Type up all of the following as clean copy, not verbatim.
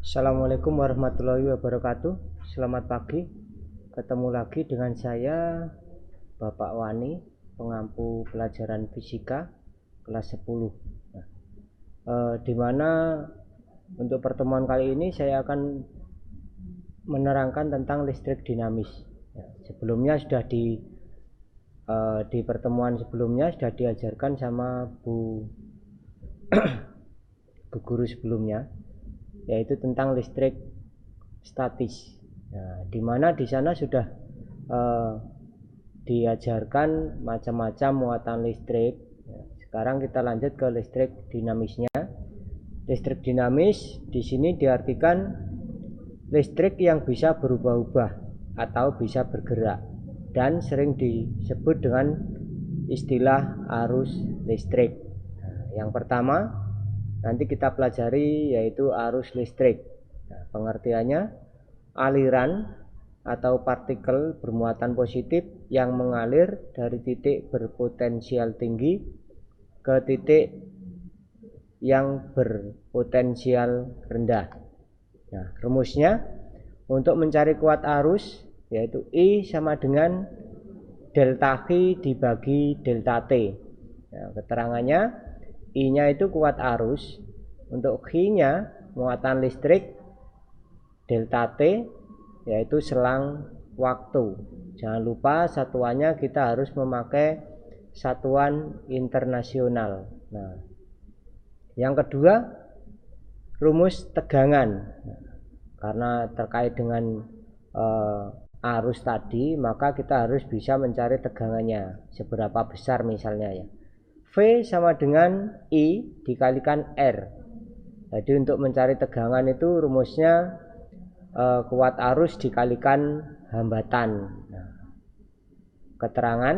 Assalamualaikum warahmatullahi wabarakatuh. Selamat pagi. Ketemu lagi dengan saya Bapak Wani, pengampu pelajaran fisika kelas 10. Dimana untuk pertemuan kali ini saya akan menerangkan tentang listrik dinamis. Sebelumnya sudah di pertemuan sebelumnya sudah diajarkan sama Bu guru sebelumnya, yaitu tentang listrik statis. Dimana di sana sudah diajarkan macam-macam muatan listrik. Sekarang kita lanjut ke listrik dinamisnya. Listrik dinamis di sini diartikan listrik yang bisa berubah-ubah atau bisa bergerak dan sering disebut dengan istilah arus listrik. Yang pertama nanti kita pelajari yaitu arus listrik. Pengertiannya aliran atau partikel bermuatan positif yang mengalir dari titik berpotensial tinggi ke titik yang berpotensial rendah. Rumusnya untuk mencari kuat arus yaitu I sama dengan delta Q dibagi delta T. Keterangannya I-nya itu kuat arus, untuk Q-nya muatan listrik, delta T yaitu selang waktu. Jangan lupa satuannya kita harus memakai satuan internasional. Yang kedua rumus tegangan. Karena terkait dengan arus tadi, maka kita harus bisa mencari tegangannya seberapa besar misalnya ya. V sama dengan I dikalikan R. Jadi untuk mencari tegangan itu rumusnya kuat arus dikalikan hambatan. Keterangan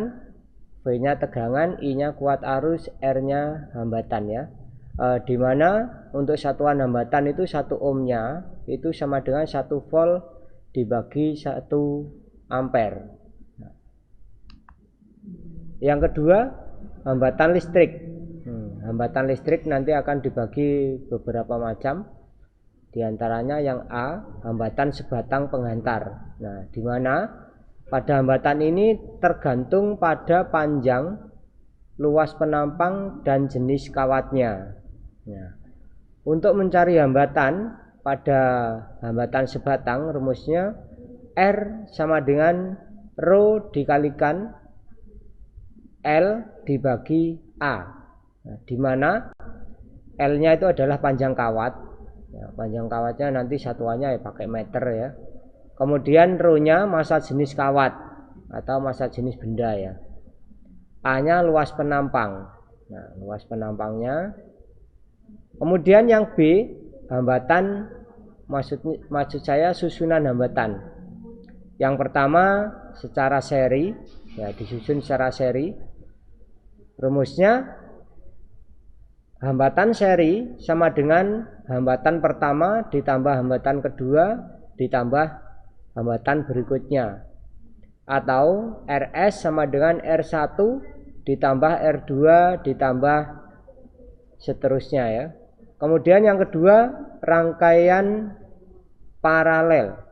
V-nya tegangan, I-nya kuat arus, R-nya hambatan ya. Dimana untuk satuan hambatan itu 1 ohmnya itu sama dengan 1 volt dibagi 1 ampere. Yang kedua hambatan listrik. Hambatan listrik nanti akan dibagi beberapa macam. Di antaranya yang A, hambatan sebatang penghantar. Di mana pada hambatan ini tergantung pada panjang, luas penampang dan jenis kawatnya. Untuk mencari hambatan pada hambatan sebatang, rumusnya R sama dengan rho dikalikan L dibagi A. Di mana L-nya itu adalah panjang kawat. Panjang kawatnya nanti satuannya ya pakai meter ya. Kemudian rho-nya massa jenis kawat atau massa jenis benda ya. A-nya luas penampang. Luas penampangnya. Kemudian yang B, hambatan, maksud saya susunan hambatan. Yang pertama secara seri, ya disusun secara seri. Rumusnya hambatan seri sama dengan hambatan pertama ditambah hambatan kedua ditambah hambatan berikutnya, atau RS sama dengan R1 ditambah R2 ditambah seterusnya ya. Kemudian yang kedua rangkaian paralel.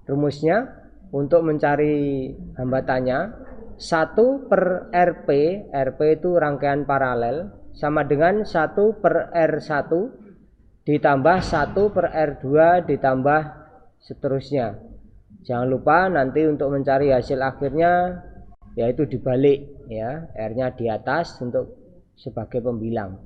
Rumusnya untuk mencari hambatannya 1 per RP, RP itu rangkaian paralel, sama dengan 1 per R1 ditambah 1 per R2 ditambah seterusnya. Jangan lupa nanti untuk mencari hasil akhirnya yaitu dibalik ya, R-nya di atas untuk sebagai pembilang.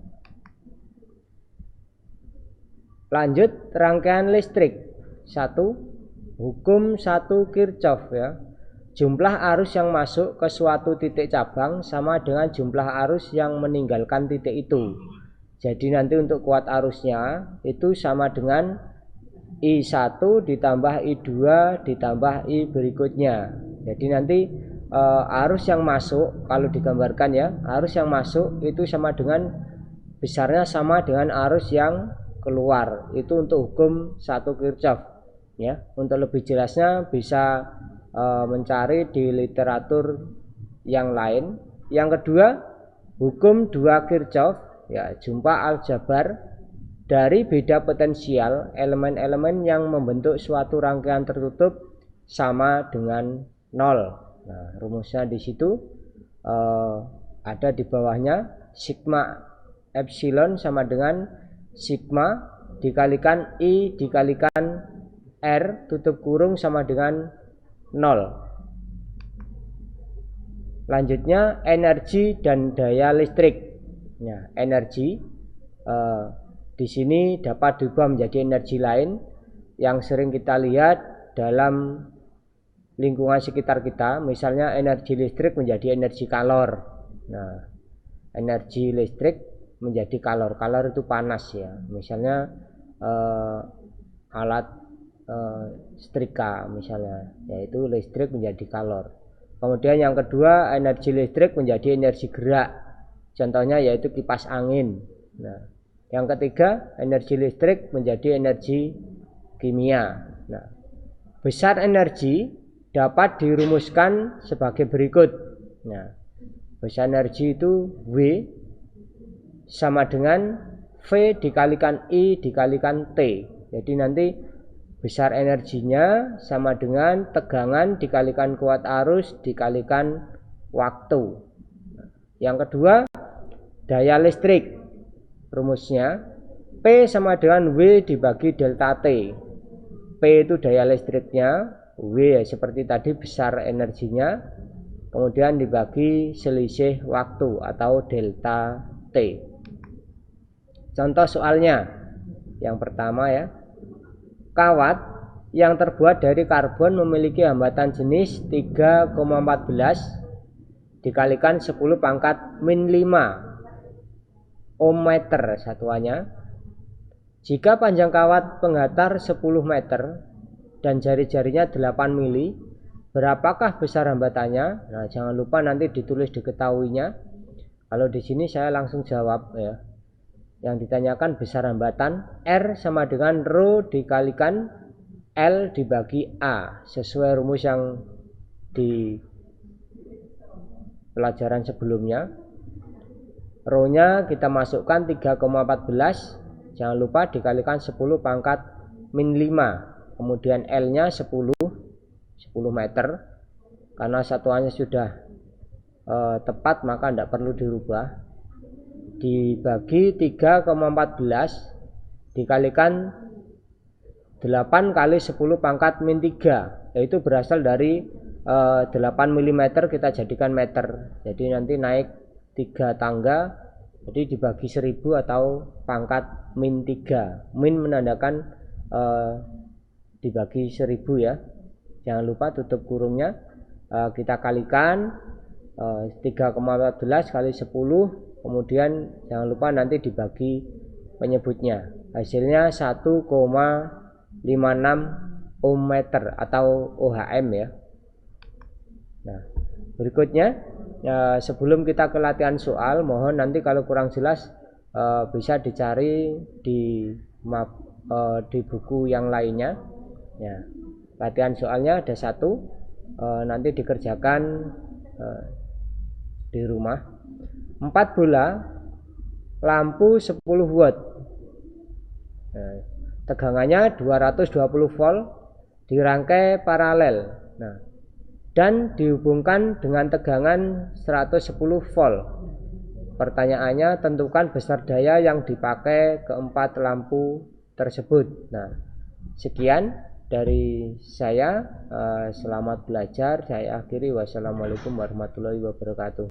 Lanjut rangkaian listrik. 1. Hukum 1 Kirchhoff ya. Jumlah arus yang masuk ke suatu titik cabang sama dengan jumlah arus yang meninggalkan titik itu. Jadi nanti untuk kuat arusnya itu sama dengan I1 ditambah I2 ditambah I berikutnya. Jadi nanti arus yang masuk, kalau digambarkan ya, arus yang masuk itu sama dengan besarnya sama dengan arus yang keluar. Itu untuk hukum 1 Kirchhoff ya. Untuk lebih jelasnya bisa mencari di literatur yang lain. Yang kedua hukum 2 Kirchhoff ya, jumpa aljabar dari beda potensial elemen-elemen yang membentuk suatu rangkaian tertutup sama dengan 0. Nah, rumusnya di situ ada di bawahnya, sigma epsilon sama dengan sigma dikalikan I dikalikan R tutup kurung sama dengan 0. Lanjutnya energi dan daya listrik. Nah, energi di sini dapat diubah menjadi energi lain yang sering kita lihat dalam lingkungan sekitar kita. Misalnya energi listrik menjadi energi kalor. Nah, energi listrik menjadi kalor. Kalor itu panas ya. Misalnya alat setrika misalnya, yaitu listrik menjadi kalor. Kemudian yang kedua, energi listrik menjadi energi gerak. Contohnya yaitu kipas angin. Nah, yang ketiga, energi listrik menjadi energi kimia. Nah, besar energi dapat dirumuskan sebagai berikut. Nah, besar energi itu W sama dengan V dikalikan I dikalikan T. Jadi nanti besar energinya sama dengan tegangan dikalikan kuat arus dikalikan waktu. Yang kedua, daya listrik. Rumusnya P sama dengan W dibagi delta T. P itu daya listriknya, W seperti tadi besar energinya, kemudian dibagi selisih waktu atau delta T. Contoh soalnya yang pertama ya, kawat yang terbuat dari karbon memiliki hambatan jenis 3,14 dikalikan 10 pangkat min 5 ohm meter satuannya. Jika panjang kawat penghantar 10 meter dan jari-jarinya 8 mili, berapakah besar hambatannya? Nah, jangan lupa nanti ditulis diketahuinya. Kalau di sini saya langsung jawab ya. Yang ditanyakan besar hambatan R sama dengan rho dikalikan L dibagi A, sesuai rumus yang di pelajaran sebelumnya. Rho nya kita masukkan 3,14, jangan lupa dikalikan 10 pangkat min 5, kemudian L nya 10 meter. Karena satuannya sudah tepat maka tidak perlu dirubah, dibagi 3,14 dikalikan 8 kali 10 pangkat min 3, yaitu berasal dari 8 mm kita jadikan meter. Jadi nanti naik 3 tangga, jadi dibagi 1000 atau pangkat min 3. Min menandakan dibagi 1000 ya. Jangan lupa tutup kurungnya. Kita kalikan 3,14 kali 10, kemudian jangan lupa nanti dibagi penyebutnya. Hasilnya 1,56 ohm meter atau OHM ya. Nah, berikutnya sebelum kita ke latihan soal, mohon nanti kalau kurang jelas bisa dicari di buku yang lainnya. Ya, latihan soalnya ada 1, nanti dikerjakan di rumah. 4 bola lampu 10 watt. Nah, tegangannya 220 volt dirangkai paralel. Nah, dan dihubungkan dengan tegangan 110 volt. Pertanyaannya, tentukan besar daya yang dipakai keempat lampu tersebut. Nah, sekian dari saya. Selamat belajar. Saya akhiri. Wassalamualaikum warahmatullahi wabarakatuh.